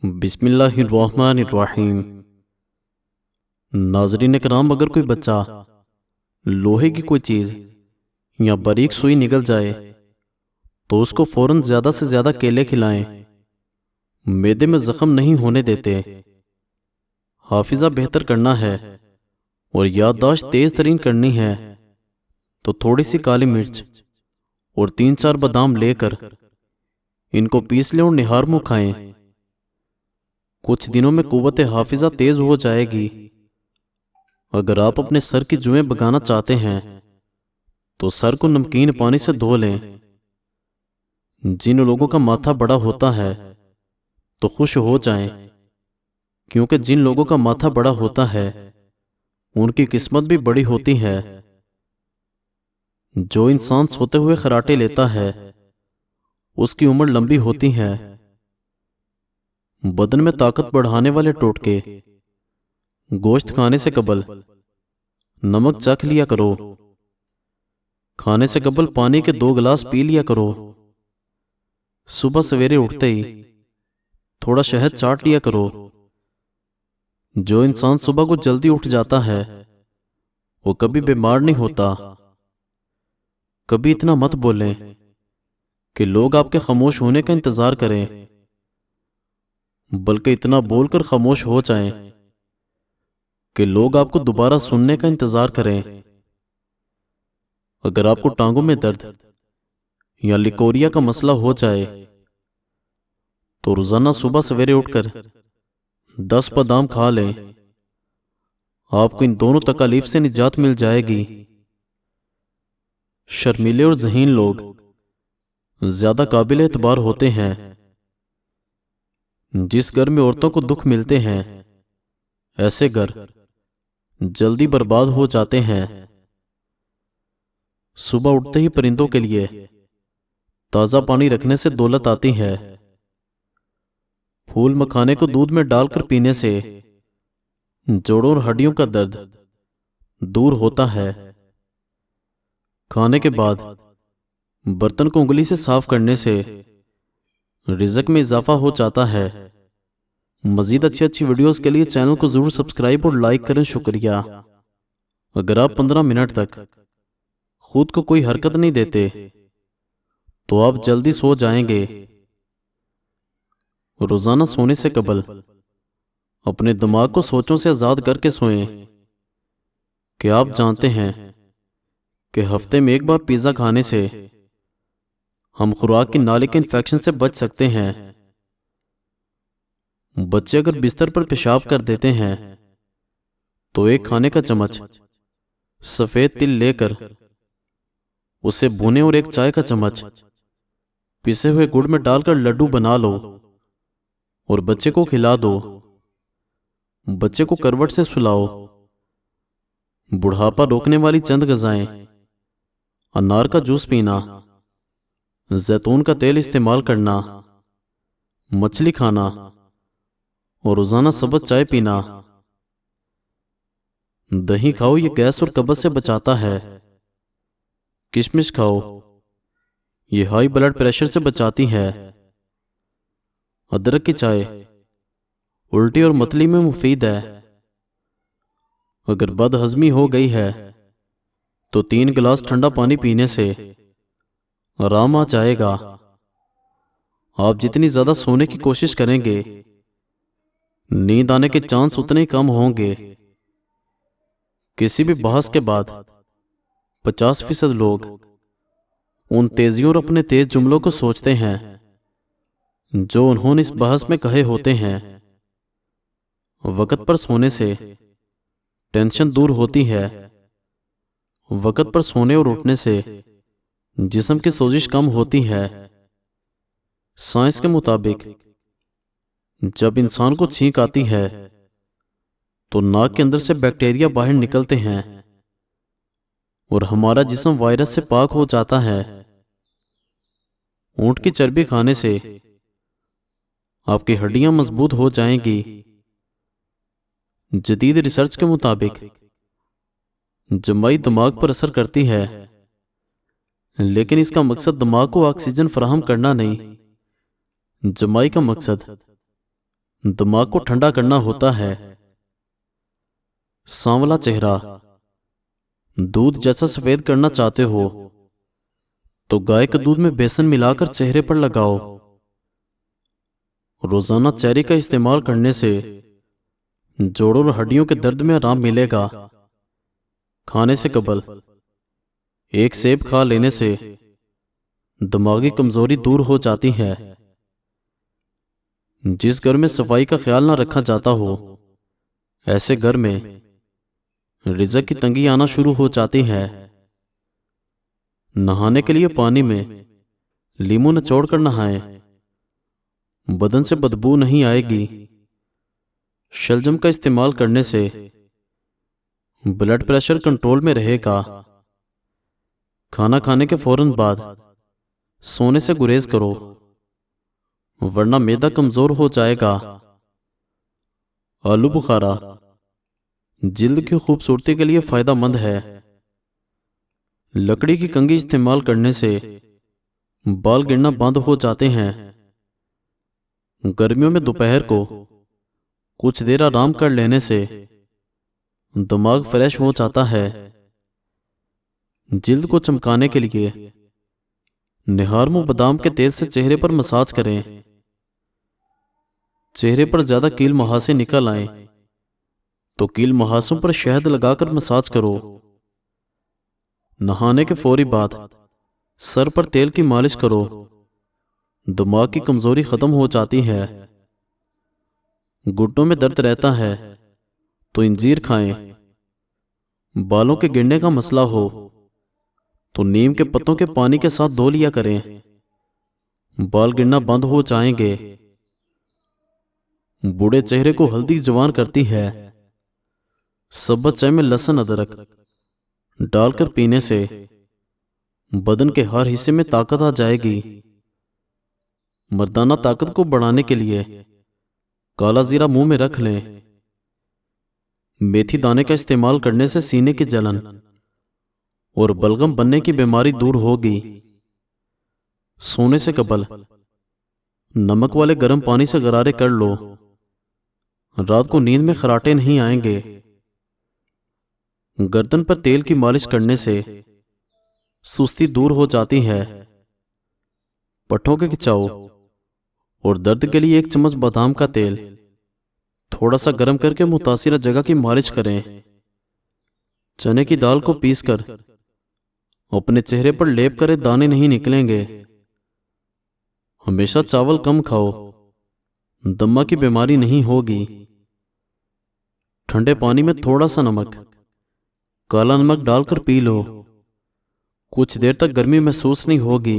बिस्मिल्लाहिर्रहमानिर्रहीम। नाज़रीन कराम, अगर कोई बच्चा लोहे की कोई चीज़ या बारीक सुई निगल जाए तो उसको फ़ौरन ज़्यादा से ज़्यादा केले खिलाएं। मैदे में ज़ख्म नहीं होने देते। हाफिज़ा बेहतर करना है और याददाश्त तेज़ तरीन करनी है तो थोड़ी सी काली मिर्च और 3-4 बादाम लेकर इनको पीस लें और निहार मुँह खाएं। कुछ दिनों में कुव्वत हाफिज़ा तेज हो जाएगी। अगर आप अपने सर की जुएं भगाना चाहते हैं तो सर को नमकीन पानी से धो लें। जिन लोगों का माथा बड़ा होता है तो खुश हो जाएं, क्योंकि जिन लोगों का माथा बड़ा होता है उनकी किस्मत भी बड़ी होती है। जो इंसान सोते हुए खराटे लेता है उसकी उम्र लंबी होती है। बदन में ताकत बढ़ाने वाले टोटके: गोश्त खाने से कबल नमक चख लिया करो। खाने से कबल पानी के 2 गिलास पी लिया करो। सुबह सवेरे उठते ही थोड़ा शहद चाट लिया करो। जो इंसान सुबह को जल्दी उठ जाता है वो कभी बीमार नहीं होता। कभी इतना मत बोलें कि लोग आपके खामोश होने का इंतजार करें, बल्कि इतना बोलकर खामोश हो जाएं कि लोग आपको दोबारा सुनने का इंतजार करें। अगर आपको टांगों में दर्द या लिकोरिया का मसला हो जाए तो रोजाना सुबह सवेरे उठकर 10 बादाम खा लें। आपको इन दोनों तकलीफ से निजात मिल जाएगी। शर्मीले और ज़हीन लोग ज्यादा काबिल एतबार होते हैं। जिस घर में औरतों को दुख मिलते हैं ऐसे घर जल्दी बर्बाद हो जाते हैं। सुबह उठते ही परिंदों के लिए ताजा पानी रखने से दौलत आती है। फूल मखाने को दूध में डालकर पीने से जोड़ों और हड्डियों का दर्द दूर होता है। खाने के बाद बर्तन को उंगली से साफ करने से रिज़्क में इजाफा हो जाता है। मजीद अच्छी अच्छी वीडियोस के लिए चैनल को जरूर सब्सक्राइब और लाइक करें। शुक्रिया। अगर आप 15 मिनट तक खुद को कोई हरकत नहीं देते तो आप जल्दी सो जाएंगे। रोजाना सोने से कबल अपने दिमाग को सोचों से आजाद करके सोएं। कि आप जानते हैं कि हफ्ते में एक बार पिज्जा खाने से हम खुराक की नाली के इन्फेक्शन से बच सकते हैं। बच्चे अगर बिस्तर पर पेशाब कर देते हैं तो एक खाने का चम्मच सफेद तिल लेकर उसे भूने और एक चाय का चम्मच पिसे हुए गुड़ में डालकर लड्डू बना लो और बच्चे को खिला दो। बच्चे को करवट से सुलाओ। बुढ़ापा रोकने वाली चंद ग़िज़ाएं: अनार का जूस पीना, जैतून का तेल इस्तेमाल करना, मछली खाना और रोजाना सब्ज़ चाय पीना। दही खाओ, ये गैस और कब्ज़ से बचाता है। किशमिश खाओ, ये हाई ब्लड प्रेशर से बचाती है। अदरक की चाय उल्टी और मतली में मुफीद है। अगर बदहजमी हो गई है तो 3 गिलास ठंडा पानी पीने से आराम आ जाएगा। आप जितनी ज्यादा सोने की कोशिश करेंगे नींद आने के चांस उतने ही कम होंगे। किसी भी बहस के बाद 50% लोग उन तेजियों और अपने तेज जुमलों को सोचते हैं जो उन्होंने इस बहस में कहे होते हैं। वक्त पर सोने से टेंशन दूर होती है। वक्त पर सोने और उठने से जिस्म की सोजिश कम होती है। साइंस के मुताबिक जब इंसान को छींक आती है तो नाक के अंदर से बैक्टीरिया बाहर निकलते हैं और हमारा जिस्म वायरस से पाक हो जाता है। ऊंट की चर्बी खाने से आपकी हड्डियां मजबूत हो जाएंगी। जदीद रिसर्च के मुताबिक जमाई दिमाग पर असर करती है, लेकिन इसका मकसद दिमाग को ऑक्सीजन फराहम करना नहीं। जमाई का मकसद दिमाग को ठंडा करना होता है। सांवला चेहरा। दूध जैसा सफेद करना चाहते हो तो गाय के दूध में बेसन मिलाकर चेहरे पर लगाओ। रोजाना चेरी का इस्तेमाल करने से जोड़ों और हड्डियों के दर्द में आराम मिलेगा। खाने से कबल एक सेब खा लेने से दिमागी कमजोरी दूर हो जाती है। जिस घर में सफाई का ख्याल ना रखा जाता हो, ऐसे घर में रिज़्क की तंगी आना शुरू हो जाती है। नहाने के लिए पानी में लीमू निचोड़ कर नहाएं, बदन से बदबू नहीं आएगी। शलजम का इस्तेमाल करने से ब्लड प्रेशर कंट्रोल में रहेगा। खाना खाने के फौरन बाद सोने से गुरेज करो, वरना मैदा कमजोर हो जाएगा। आलू बुखारा जिल्द की खूबसूरती के लिए फायदेमंद है। लकड़ी की कंघी इस्तेमाल करने से बाल गिरना बंद हो जाते हैं। गर्मियों में दोपहर को कुछ देर आराम कर लेने से दिमाग फ्रेश हो जाता है। जिल्द को चमकाने के लिए निहारमो बादाम के तेल से चेहरे पर मसाज करें। चेहरे पर ज्यादा कील मुहासे निकल आए तो कील मुहासों पर शहद लगाकर मसाज करो। नहाने के फौरी बाद सर पर तेल की मालिश करो, दिमाग की कमजोरी खत्म हो जाती है। घुटनों में दर्द रहता है तो इंजीर खाएं। बालों के गिरने का मसला हो तो नीम के पत्तों के पानी के साथ धो लिया करें, बाल गिरना बंद हो जाएंगे। बूढ़े चेहरे को हल्दी जवान करती है। सब्ज़ चाय में लहसुन अदरक डालकर पीने से बदन के हर हिस्से में ताकत आ जाएगी। मर्दाना ताकत को बढ़ाने के लिए काला जीरा मुंह में रख लें। मेथी दाने का इस्तेमाल करने से सीने की जलन और बलगम बनने की बीमारी दूर होगी। सोने से कबल नमक वाले गर्म पानी से गरारे कर लो, रात को नींद में खराटे नहीं आएंगे। गर्दन पर तेल की मालिश करने से सुस्ती दूर हो जाती है। पट्टों के खिंचाव और दर्द के लिए 1 चम्मच बादाम का तेल थोड़ा सा गर्म करके मुतासिरा जगह की मालिश करें। चने की दाल को पीसकर अपने चेहरे पर लेप करें, दाने नहीं निकलेंगे। हमेशा चावल कम खाओ, दम्मा की बीमारी नहीं होगी। ठंडे पानी में थोड़ा सा नमक, काला नमक डालकर पी लो, कुछ देर तक गर्मी महसूस नहीं होगी।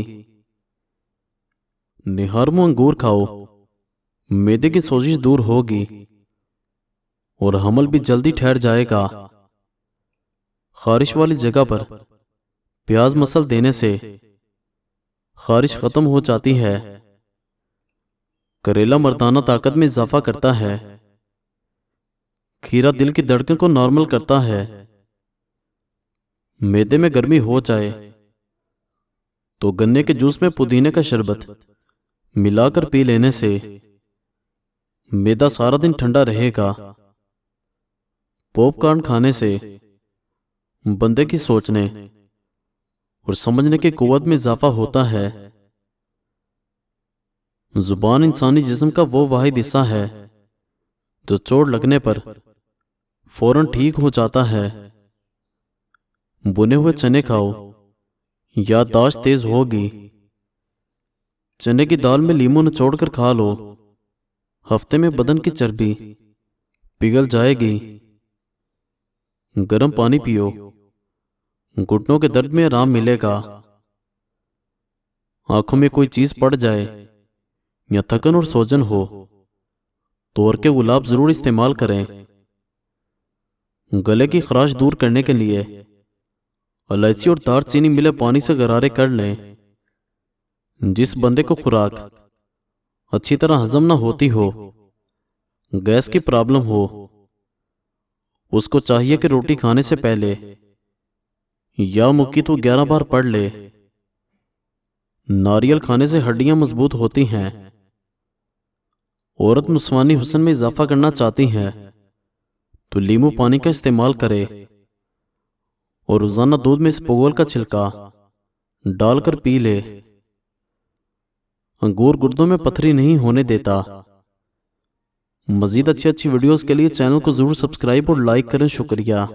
निहारमो अंगूर खाओ, मैदे की सोजिश दूर होगी और हमल भी जल्दी ठहर जाएगा। खारिश वाली जगह पर प्याज मसल देने से खारिश खत्म हो जाती है। करेला मर्दाना ताकत में इजाफा करता है। खीरा दिल की धड़कन को नॉर्मल करता है। मैदे में गर्मी हो जाए तो गन्ने के जूस में पुदीने का शरबत मिलाकर पी लेने से मैदा सारा दिन ठंडा रहेगा। पॉपकॉर्न खाने से बंदे की सोचने और समझने की कुव्वत में इजाफा होता है। जुबान इंसानी जिस्म का वो वाहिद हिस्सा है जो चोट लगने पर फौरन ठीक हो जाता है। बुने हुए चने खाओ, याददाश्त तेज होगी। चने की दाल में लीमू निचोड़कर खा लो, हफ्ते में बदन की चर्बी पिघल जाएगी। गर्म पानी पियो, घुटनों के दर्द में आराम मिलेगा। आंखों में कोई चीज पड़ जाए या थकन और सोजन हो तो और के गुलाब जरूर इस्तेमाल करें। गले की खराश दूर करने के लिए इलायची और दारचीनी मिले पानी से गरारे कर लें। जिस बंदे को खुराक अच्छी तरह हजम ना होती हो, गैस की प्रॉब्लम हो, उसको चाहिए कि रोटी खाने से पहले या मुक्की तो 11 बार पढ़ ले। नारियल खाने से हड्डियां मजबूत होती हैं। औरत नुस्वानी हुस्न में इजाफा करना चाहती हैं तो लीमू पानी का इस्तेमाल करे और रोजाना दूध में इसबगोल का छिलका डालकर पी ले। अंगूर गुर्दों में पथरी नहीं होने देता। मजीद अच्छी अच्छी वीडियोस के लिए चैनल को जरूर सब्सक्राइब और लाइक करें। शुक्रिया।